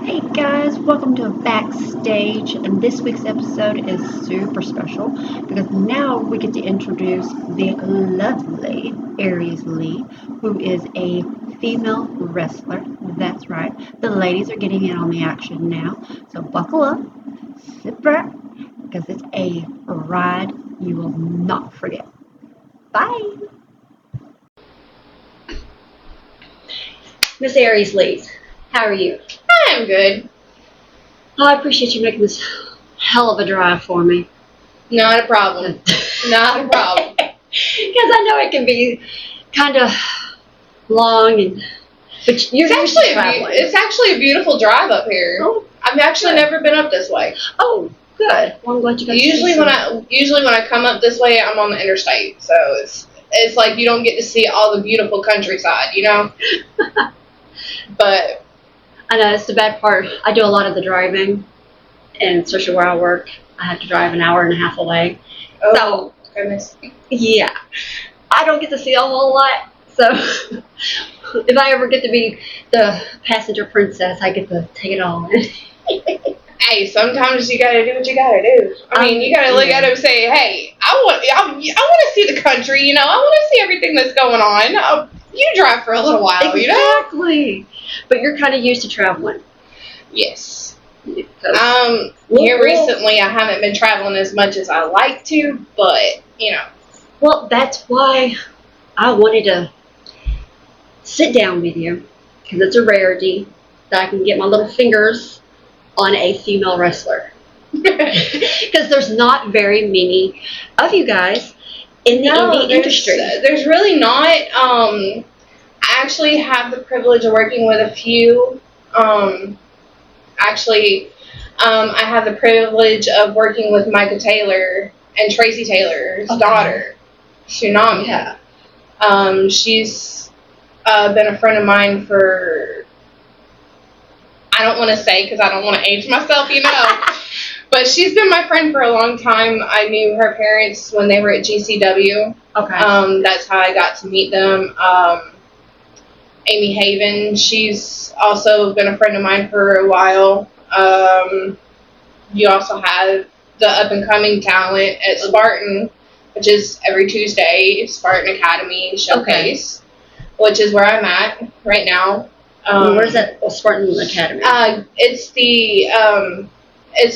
Hey guys, welcome to Backstage, and this week's episode is super special because now we get to introduce the lovely Aries Lee, who is a female wrestler. That's right, the ladies are getting in on the action now, so buckle up, sit back, because it's a ride you will not forget. Bye! Miss Aries Lee, how are you? I'm good. Oh, I appreciate you making this hell of a drive for me. Not a problem. Not a problem. Because I know it can be kind of long, but you're used to traveling. It's actually a beautiful drive up here. Oh, I've actually never been up this way. Oh, good. Well, I'm glad you got Usually when I come up this way, I'm on the interstate, so it's like you don't get to see all the beautiful countryside, you know. But I know it's the bad part. I do a lot of the driving, and especially where I work, I have to drive an hour and a half away. oh goodness. Yeah, I don't get to see a whole lot. So if I ever get to be the passenger princess, I get to take it all in. Hey, sometimes you gotta do what you gotta do. I mean, you gotta look at it and say, "Hey, I want to see the country. You know, I want to see everything that's going on." You drive for a little while, you know. Exactly. But you're kind of used to traveling. Yes. Well, Here recently, I haven't been traveling as much as I like to, but you know. Well, that's why I wanted to sit down with you, because it's a rarity that I can get my little fingers on a female wrestler. Because there's not very many of you guys in the indie industry. There's really not. I actually have the privilege of working with a few. I have the privilege of working with Micah Taylor and Tracy Taylor's daughter, Tsunami. Yeah. She's been a friend of mine for, I don't want to say because I don't want to age myself, you know. But she's been my friend for a long time. I knew her parents when they were at GCW. Okay. That's how I got to meet them. Amy Haven, she's also been a friend of mine for a while. You also have the up-and-coming talent at Spartan, which is every Tuesday, Spartan Academy Showcase, which is where I'm at right now. Where's that Spartan Academy? It's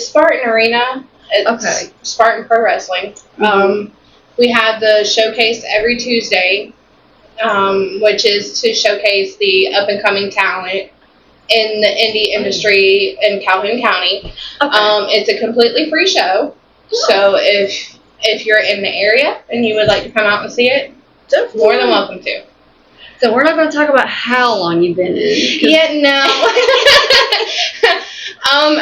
Spartan Arena. It's Spartan Pro Wrestling. We have the showcase every Tuesday, which is to showcase the up-and-coming talent in the indie industry in Calhoun County. It's a completely free show, so if you're in the area and you would like to come out and see it, more than welcome to. So we're not going to talk about how long you've been in. Yeah, no.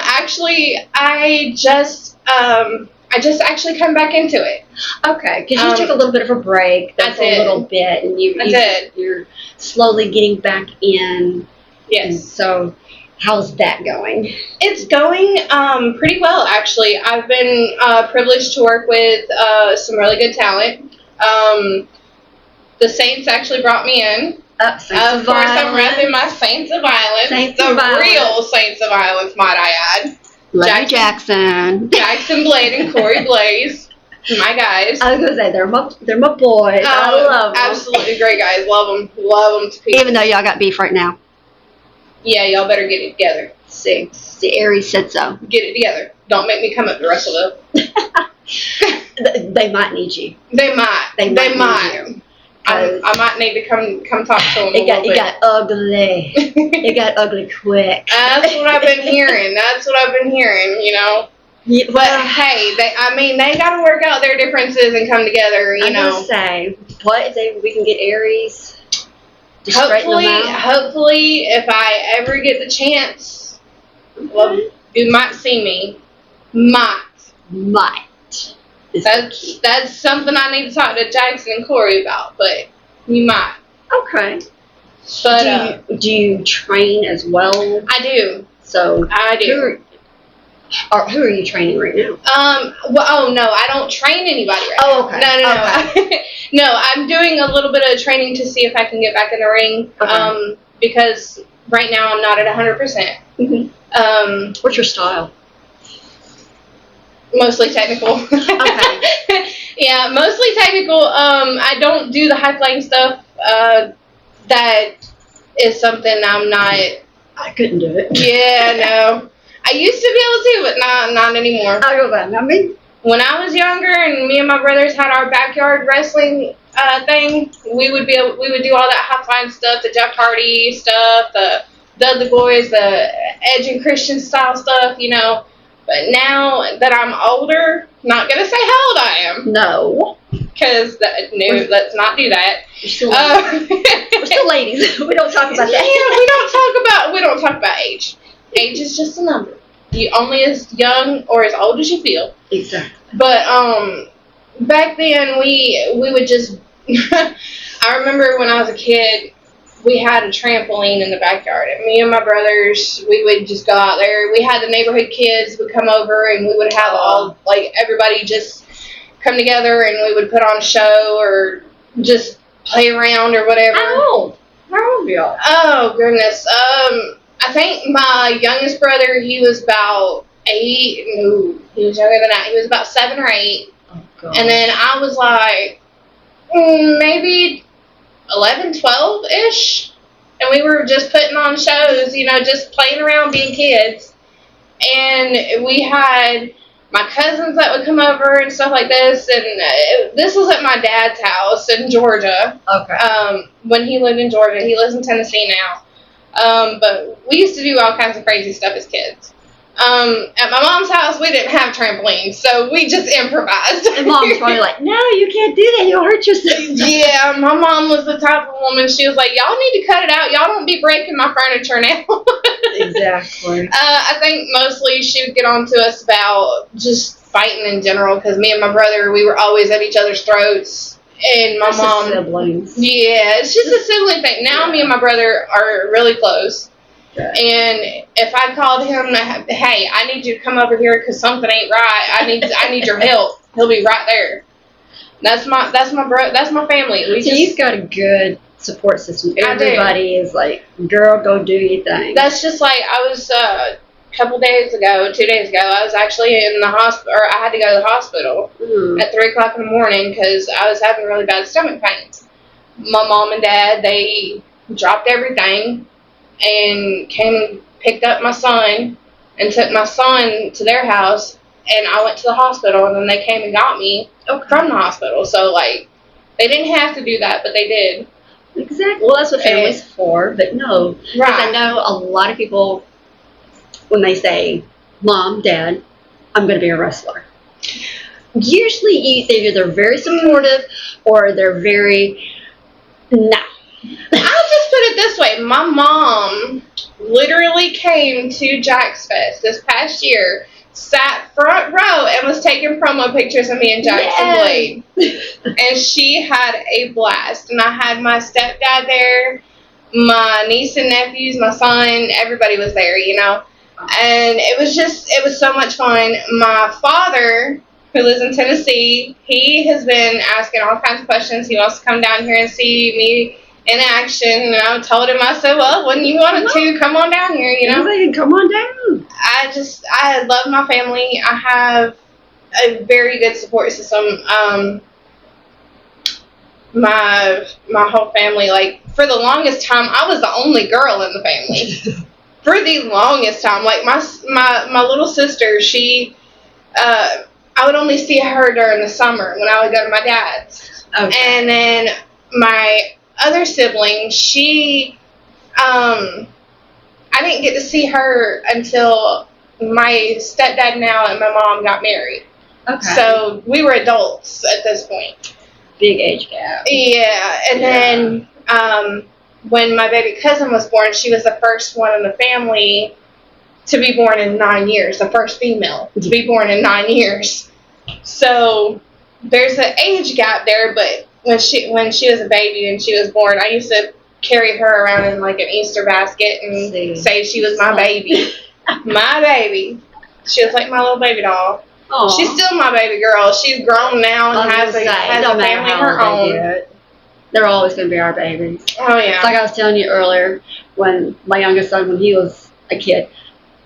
Actually, I just actually come back into it. Okay, because you took a little bit of a break. That's a little bit, and you're slowly getting back in. Yes. And so, how's that going? It's going pretty well, actually. I've been privileged to work with some really good talent. The Saints actually brought me in. Of course, I'm repping my Saints of Violence. Real Saints of Violence, might I add. Jackson Blade and Corey Blaze. My guys. I was going to say, they're my boys. I love them. Absolutely great guys. Love them to pieces. Even though y'all got beef right now. Yeah, y'all better get it together. See, Aries said so. Get it together. Don't make me come up to Russellville. They might need you. They might. They might. I might need to come talk to them. It got ugly. It got ugly quick. That's what I've been hearing. You know. Yeah, but hey, they got to work out their differences and come together. You know. I was say, what if we can get Aries? Hopefully, if I ever get the chance, well, you might see me. Might. That's something I need to talk to Jackson and Corey about, but you might. Okay. But do you train as well? I do. So I do. Who are you training right now? No, I don't train anybody right now. Oh, okay. No. Okay. No, I'm doing a little bit of training to see if I can get back in the ring. Okay. Because Right now, I'm not at 100%. What's your style? Mostly technical. Okay. Yeah, mostly technical. I don't do the high flying stuff. That is something I'm not. I couldn't do it. Yeah, no. I used to be able to, but not anymore. I go back. I mean, when I was younger, and me and my brothers had our backyard wrestling thing, we would do all that high flying stuff, the Jeff Hardy stuff, the Dudley Boys, the Edge and Christian style stuff, you know. But now that I'm older, not gonna say how old I am. No. Because let's not do that. We're still ladies. We don't talk about that. Yeah, we don't talk about age. Age is just a number. You only as young or as old as you feel. Exactly. But back then we would just. I remember when I was a kid, we had a trampoline in the backyard, and me and my brothers, we would just go out there. We had the neighborhood kids would come over, and we would have everybody just come together, and we would put on a show or just play around or whatever. How old are y'all? Oh goodness. I think my youngest brother, he was about 8. No, he was younger than that. He was about 7 or 8. Oh, God. And then I was like maybe 11, 12-ish. And we were just putting on shows, you know, just playing around being kids. And we had my cousins that would come over and stuff like this. And this was at my dad's house in Georgia. Okay. When he lived in Georgia. He lives in Tennessee now. But we used to do all kinds of crazy stuff as kids. At my mom's house, we didn't have trampolines, so we just improvised. And Mom's probably like, no, you can't do that. You'll hurt yourself. Yeah, my mom was the type of woman, she was like, y'all need to cut it out. Y'all don't be breaking my furniture now. Exactly. I think mostly she would get on to us about just fighting in general, because me and my brother, we were always at each other's throats. And my mom. Siblings. Yeah, it's just a sibling thing. Now me and my brother are really close. Okay. And if I called him, hey, I need you to come over here because something ain't right. I need your help. He'll be right there. That's my family. You've got a good support system. Everybody is like, girl, go do your thing. That's just like I was a couple days ago, 2 days ago. I was actually in the hospital, or I had to go to the hospital at 3 o'clock in the morning because I was having really bad stomach pains. My mom and dad, they dropped everything and came and picked up my son and took my son to their house, and I went to the hospital, and then they came and got me from the hospital. So, like, they didn't have to do that, but they did. Exactly. Well, that's what family's for, but no. Because I know a lot of people, when they say, Mom, Dad, I'm going to be a wrestler, usually either they're very supportive or they're very, no. I'll just put it this way. My mom literally came to Jack's Fest this past year, sat front row, and was taking promo pictures of me and Jackson Blade. And she had a blast. And I had my stepdad there, my niece and nephews, my son, everybody was there, you know. And it was so much fun. My father, who lives in Tennessee, he has been asking all kinds of questions. He wants to come down here and see me in action, and I told him, I said, well, when you wanted to, come on down here, you know. Come on down. I love my family. I have a very good support system. My whole family, like, for the longest time, I was the only girl in the family. For the longest time. Like, my little sister, she, I would only see her during the summer when I would go to my dad's. Okay. And then my other sibling, she, I didn't get to see her until my stepdad now and my mom got married. Okay. So we were adults at this point. Big age gap. Yeah. And then when my baby cousin was born, she was the first one in the family to be born in 9 years, the first female to be born in 9 years. So there's an age gap there, but when she was a baby and she was born, I used to carry her around in like an Easter basket and say she was my baby. My baby. She was like my little baby doll. Aww. She's still my baby girl. She's grown now and has a family of her own. They're always going to be our babies. Oh yeah. Like I was telling you earlier, when my youngest son, when he was a kid,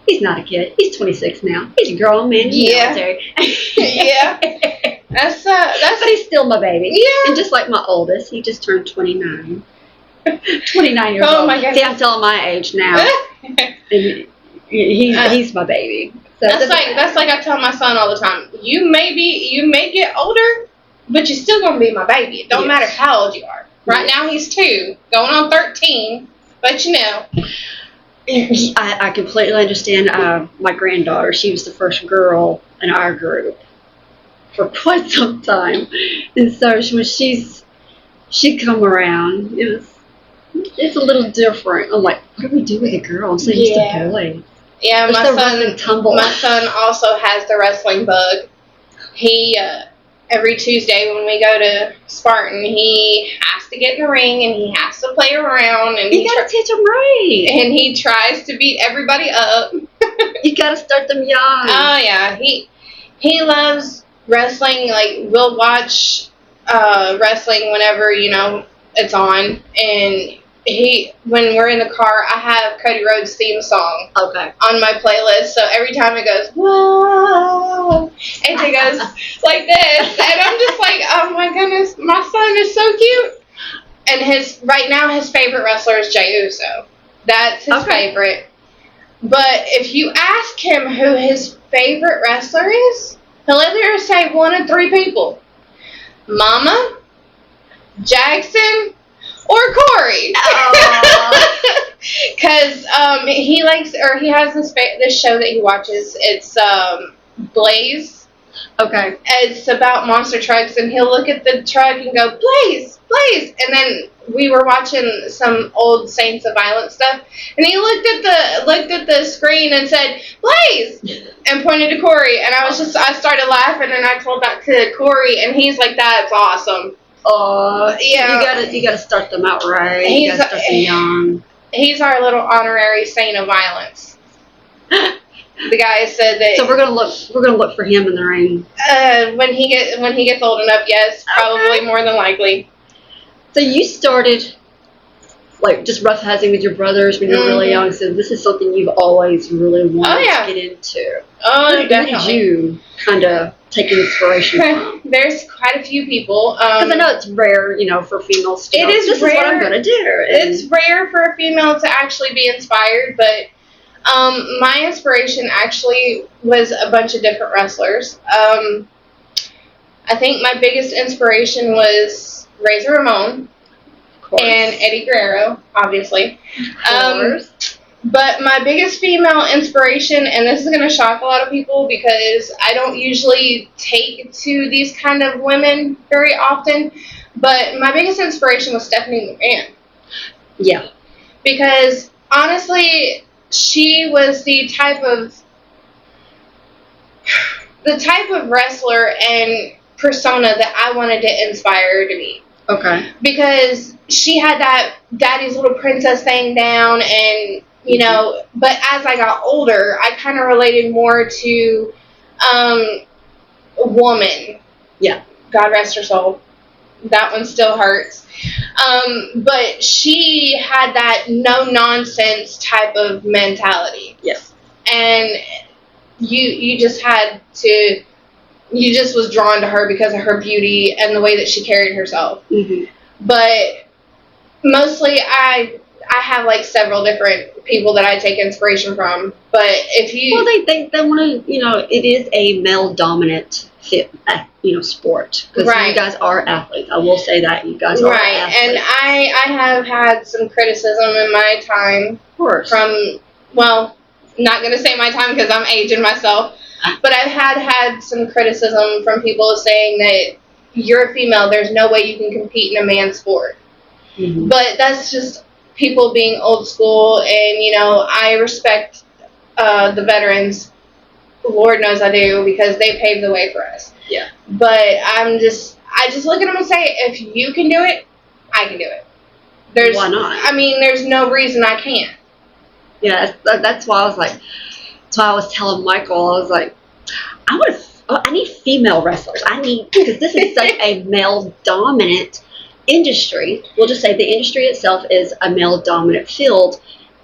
he's not a kid. He's 26 now. He's a grown man in the military. Yeah. That's But he's still my baby. Yeah. And just like my oldest, he just turned 29. 29 years Oh old. my goodness. See, I'm telling my age now. And he's my baby. So that's like I tell my son all the time. You may get older, but you're still gonna be my baby. It don't matter how old you are. Right now he's 2, going on 13. But you know. I completely understand. My granddaughter, she was the first girl in our group for quite some time, and so when she'd come around, it's a little different. I'm like, what do we do with a girl? I'm so used to boys. Yeah, my son also has the wrestling bug. He every Tuesday when we go to Spartan, he has to get in the ring and he has to play around, and you gotta teach him right. And he tries to beat everybody up. You gotta start them young. Oh yeah, he loves wrestling. Like we'll watch wrestling whenever it's on, and when we're in the car, I have Cody Rhodes' theme song on my playlist. So every time it goes, whoa, and it goes like this, and I'm just like, oh my goodness, my son is so cute. And right now his favorite wrestler is Jey Uso. That's his favorite. But if you ask him who his favorite wrestler is, he'll either say one of 3 people: Mama, Jackson, or Corey. Because he has this show that he watches. It's Blaze. Okay. It's about monster trucks, and he'll look at the truck and go, Blaze, Blaze. And then we were watching some old Saints of Violence stuff, and he looked at the screen and said, Blaze, and pointed to Corey. And I started laughing, and I told that to Corey, and he's like, that's awesome. Yeah. You gotta start them out right. You gotta start them young. He's our little honorary saint of violence. The guy said that. So we're gonna look for him in the ring. When he gets old enough, yes, probably more than likely. So you started like just roughhousing with your brothers when you were really young. So this is something you've always really wanted to get into. Oh, definitely. Who did you kind of take inspiration from? There's quite a few people. Because I know it's rare, for females to it is this rare. is what I'm going to do. It's rare for a female to actually be inspired, but my inspiration actually was a bunch of different wrestlers. I think my biggest inspiration was Razor Ramon and Eddie Guerrero, obviously. But my biggest female inspiration, and this is going to shock a lot of people because I don't usually take to these kind of women very often, but my biggest inspiration was Stephanie McMahon. Yeah. Because honestly, she was the type of wrestler and persona that I wanted to inspire her to be. Okay. Because she had that daddy's little princess thing down, and but as I got older, I kind of related more to a woman. Yeah. God rest her soul. That one still hurts. But she had that no nonsense type of mentality. Yes. And you just was drawn to her because of her beauty and the way that she carried herself. Mm-hmm. But mostly I have like several different people that I take inspiration from. But if you... Well, they want to, it is a male dominant sport. Because you guys are athletes. I will say that. You guys are athletes. And I have had some criticism in my time. Of course. From, well, not going to say my time because I'm aging myself. But I've had some criticism from people saying that you're a female, there's no way you can compete in a man's sport. Mm-hmm. But that's just people being old school, and I respect the veterans. Lord knows I do, because they paved the way for us. Yeah. But I just look at them and say, if you can do it, I can do it. Why not? I mean, there's no reason I can't. Yeah, that's why I was like. That's why I was telling Michael, I was like, I need female wrestlers. Because this is such a male dominant industry, we'll just say the industry itself is a male dominant field,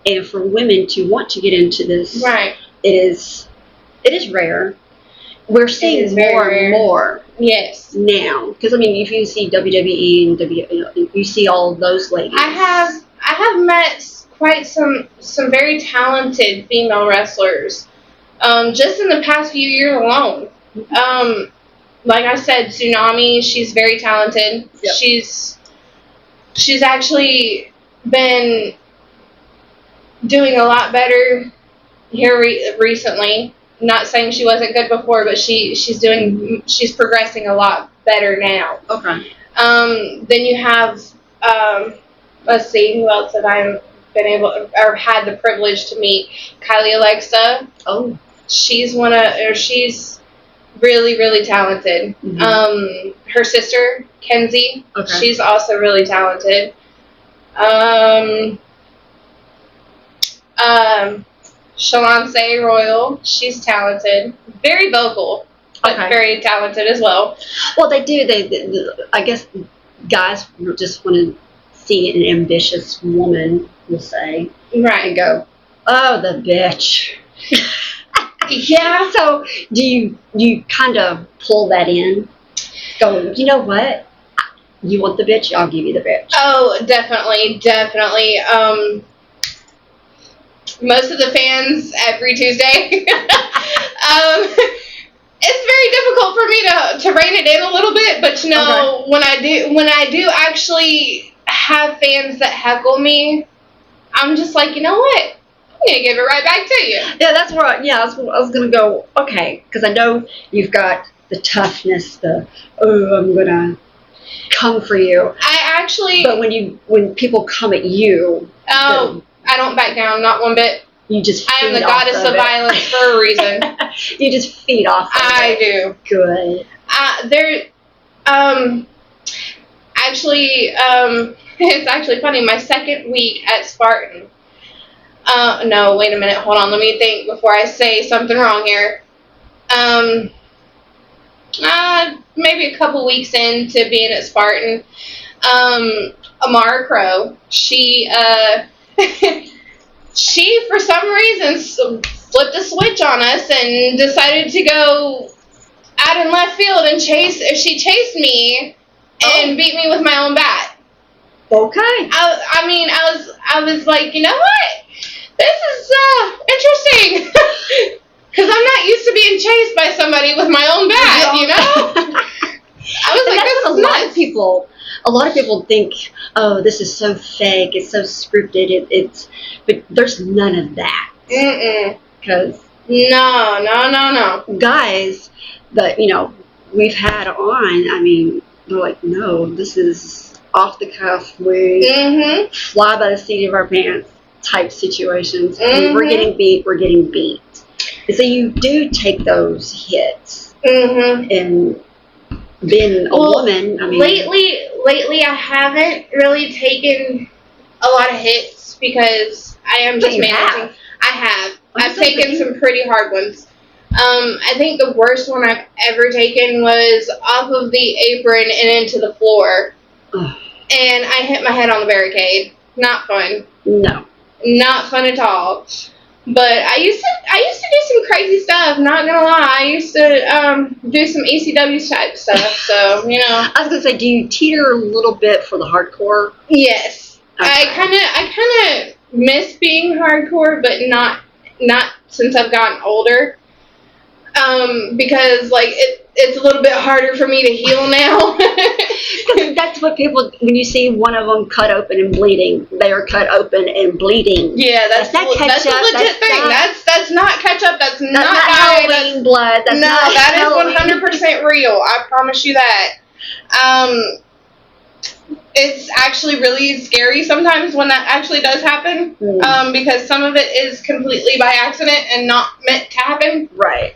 and for women to want to get into this, right, it is rare. We're seeing more and more. Yes. Now, because I mean, if you see WWE and you see all those ladies. I have met quite some very talented female wrestlers, just in the past few years alone. Like I said, Tsunami, she's very talented. Yep. She's actually been doing a lot better here recently. Not saying she wasn't good before, but she's progressing a lot better now. Okay. Then you have, let's see, who else have I been able or had the privilege to meet? Kylie Alexa. Oh. She's really, really talented. Mm-hmm. Her sister, Kenzie, okay. She's also really talented. Shalance Royal, she's talented. Very vocal, but okay. Very talented as well. Well, they do. They I guess guys just want to see an ambitious woman, we'll say. Right. And go, oh, the bitch. Yeah. So do you kind of pull that in? Go, you know what? You want the bitch? I'll give you the bitch. Oh, definitely. Most of the fans every Tuesday. It's very difficult for me to rein it in a little bit, but you know, okay. when I do actually have fans that heckle me, I'm just like, you know what? I'm gonna give it right back to you. Yeah, that's where I was gonna go. Okay, because I know you've got the toughness, I'm gonna come for you. But when people come at you, I don't back down, not one bit. You just I am the goddess of violence for a reason. You just feed off of I do. Good. It's actually funny. My second week at Spartan. No, wait a minute. Hold on. Let me think before I say something wrong here. Maybe a couple weeks into being at Spartan, Amara Crow, she for some reason flipped a switch on us and decided to go out in left field and she chased me and beat me with my own bat. Okay. I was like, you know what? This is interesting. Because I'm not used to being chased by somebody with my own bat, you know? I was like, this is nuts. A lot of people think, oh, this is so fake, it's so scripted, but there's none of that. Because no. Guys that, we've had on, they're like, no, this is off the cuff, we fly by the seat of our pants type situations. When we're getting beat. And so you do take those hits. And being a woman, Lately I haven't really taken a lot of hits because I am just managing. I've taken some pretty hard ones. I think the worst one I've ever taken was off of the apron and into the floor. And I hit my head on the barricade. Not fun. No. Not fun at all. But I used to do some crazy stuff, not gonna lie. I used to do some ECW type stuff, so, I was gonna say, do you teeter a little bit for the hardcore? Yes. Okay. I kinda miss being hardcore, but not since I've gotten older. Because it's a little bit harder for me to heal now. That's what people, when you see one of them cut open and bleeding, they are cut open and bleeding. Yeah, that's a legit thing. That's not ketchup. That's not Halloween blood. That is 100% real. I promise you that. It's actually really scary sometimes when that actually does happen. Because some of it is completely by accident and not meant to happen. Right.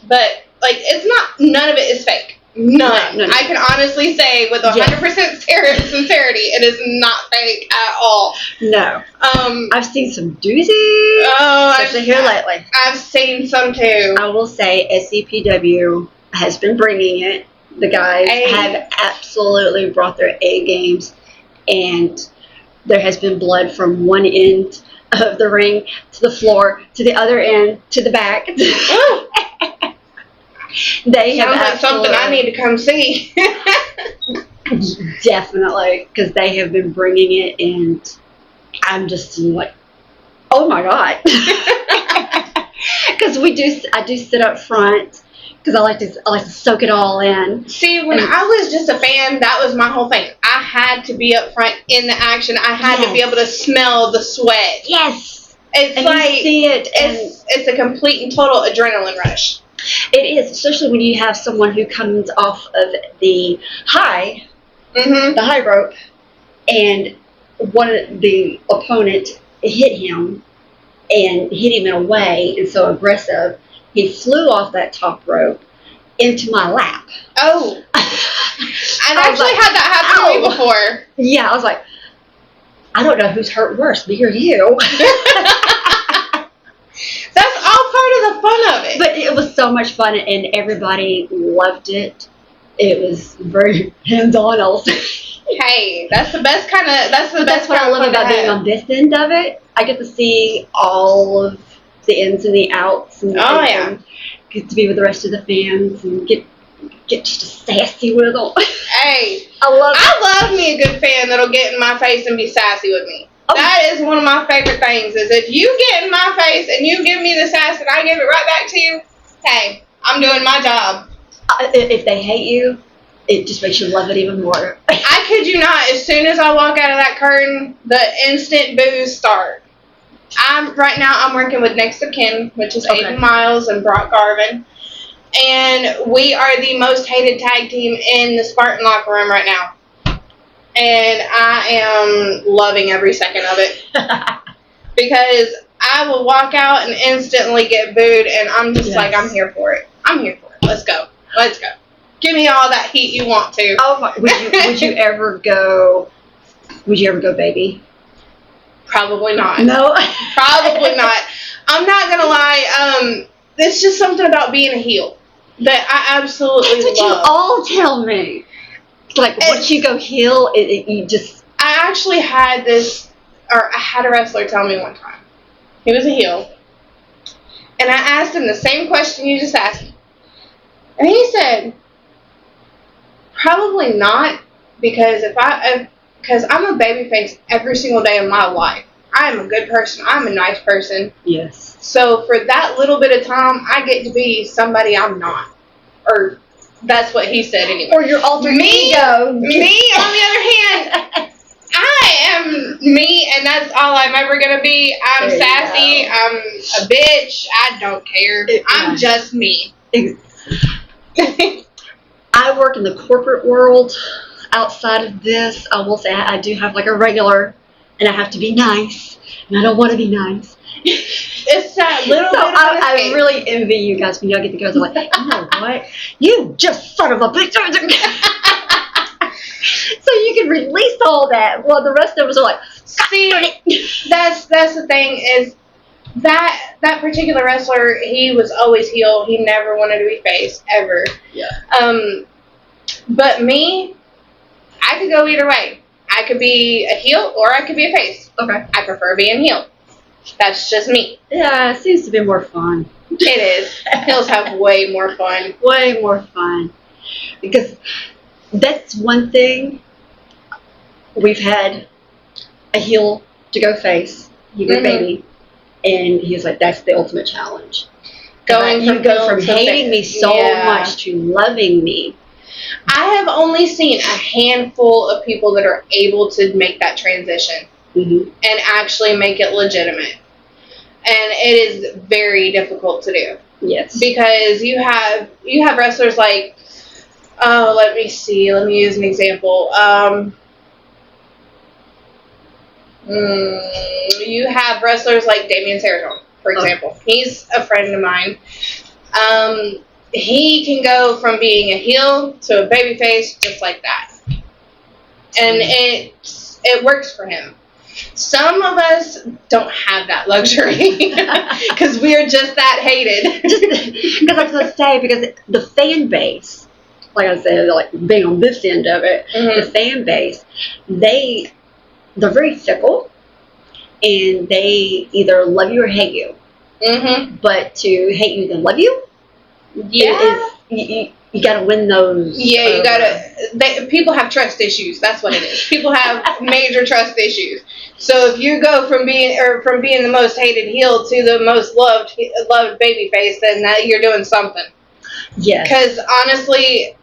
But it's not. None of it is fake. None. No. I can honestly say with 100% sincerity, it is not fake at all. No. I've seen some doozies. Especially here lately. I've seen some too. I will say SCPW has been bringing it. The guys have absolutely brought their A games, and there has been blood from one end of the ring to the floor to the other end to the back. They sounds like something I need to come see. Definitely, because they have been bringing it, and I'm just like, oh my god. Because I do sit up front because I like to soak it all in. See, when I was just a fan, that was my whole thing. I had to be up front in the action. I had to be able to smell the sweat. Yes, it's and like you see it, and it's a complete and total adrenaline rush. It is, especially when you have someone who comes off of the high rope, and one of the opponent hit him and hit him in a way and so aggressive, he flew off that top rope into my lap. Oh. I've actually had that happen to me before. Yeah, I was like, I don't know who's hurt worse, me or you. That's all part of the fun of it. But it was so much fun, and everybody loved it. It was very hands-on also. Hey, that's the best kind of. That's what I love about being on this end of it. I get to see all of the ins and the outs, and get to be with the rest of the fans and get just sassy with them. Hey, I love me a good fan that'll get in my face and be sassy with me. Oh. That is one of my favorite things. Is if you get in my face and you give me the sass and I give it right back to you. Hey, I'm doing my job. If they hate you, it just makes you love it even more. I kid you not. As soon as I walk out of that curtain, the instant boos start. Right now I'm working with next of kin, which is Aiden Miles and Brock Garvin, and we are the most hated tag team in the Spartan locker room right now. And I am loving every second of it because I will walk out and instantly get booed, and I'm just like, I'm here for it. I'm here for it. Let's go. Let's go. Give me all that heat you want to. Oh my! Would you ever go? Would you ever go, baby? Probably not. No. Probably not. I'm not gonna lie. It's just something about being a heel that I absolutely love. That's what you all tell me. Like once you go heel, you just. I actually had I had a wrestler tell me one time. He was a heel, and I asked him the same question you just asked me, and he said, "Probably not, because because I'm a babyface every single day of my life. I am a good person. I'm a nice person. Yes. So for that little bit of time, I get to be somebody I'm not, or." That's what he said anyway. Or your alter ego. Me, on the other hand, I am me, and that's all I'm ever going to be. I'm sassy. I'm a bitch. I don't care. I'm just me. I work in the corporate world. Outside of this, I will say I do have like a regular, and I have to be nice, and I don't want to be nice. It's that little bit of I really envy you guys when y'all get to go. They're like, you know what? You just son of a bitch. So you can release all that. Well, the rest of us are like, see, that's the thing is that particular wrestler, he was always heel. He never wanted to be face ever. Yeah. But me, I could go either way. I could be a heel or I could be a face. Okay. I prefer being heel. That's just me. Yeah, it seems to be more fun. It is. Heels have way more fun. Way more fun. Because that's one thing. We've had a heel to go face. You go baby. And he was like, that's the ultimate challenge. You go from hating me so much to loving me. I have only seen a handful of people that are able to make that transition. Mm-hmm. And actually make it legitimate. And it is very difficult to do. Yes. Because you have wrestlers like, let me use an example. You have wrestlers like Damian Sarrazin, for example. He's a friend of mine. He can go from being a heel to a babyface just like that. And it works for him. Some of us don't have that luxury because we are just that hated. Because I was going to say, because the fan base like I said, like being on this end of it, the fan base, they're very fickle, and they either love you or hate you. But to hate you then love you, you got to win those. Yeah, you gotta. People have trust issues. That's what it is. People have major trust issues. So if you go from being the most hated heel to the most loved baby face, then you're doing something. Yes. Because honestly,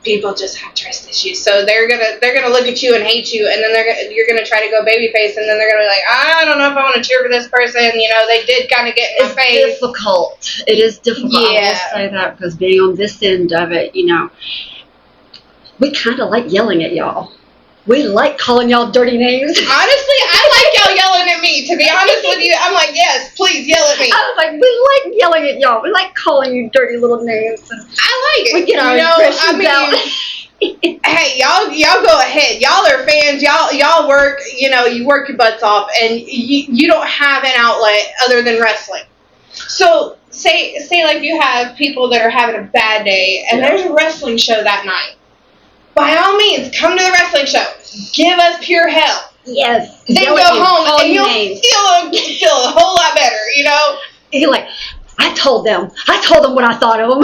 people just have trust issues. So they're gonna look at you and hate you, and then you're gonna try to go babyface, and then they're gonna be like, I don't know if I want to cheer for this person. You know, they did kind of get in my face. It's difficult. It is difficult. Yeah. I will say that, because being on this end of it, you know, we kind of like yelling at y'all. We like calling y'all dirty names. Honestly, I like y'all yelling at me. To be honest with you, I'm like, yes, please yell at me. I was like, we like yelling at y'all. We like calling you dirty little names. And I like it. we get our impressions out. Hey, y'all go ahead. Y'all are fans. Y'all work. You know, you work your butts off, and you don't have an outlet other than wrestling. So say like you have people that are having a bad day, and there's a wrestling show that night. By all means, come to the wrestling show. Give us pure hell. Yes. Then go home and you'll feel a whole lot better, you know? You're like, I told them what I thought of them.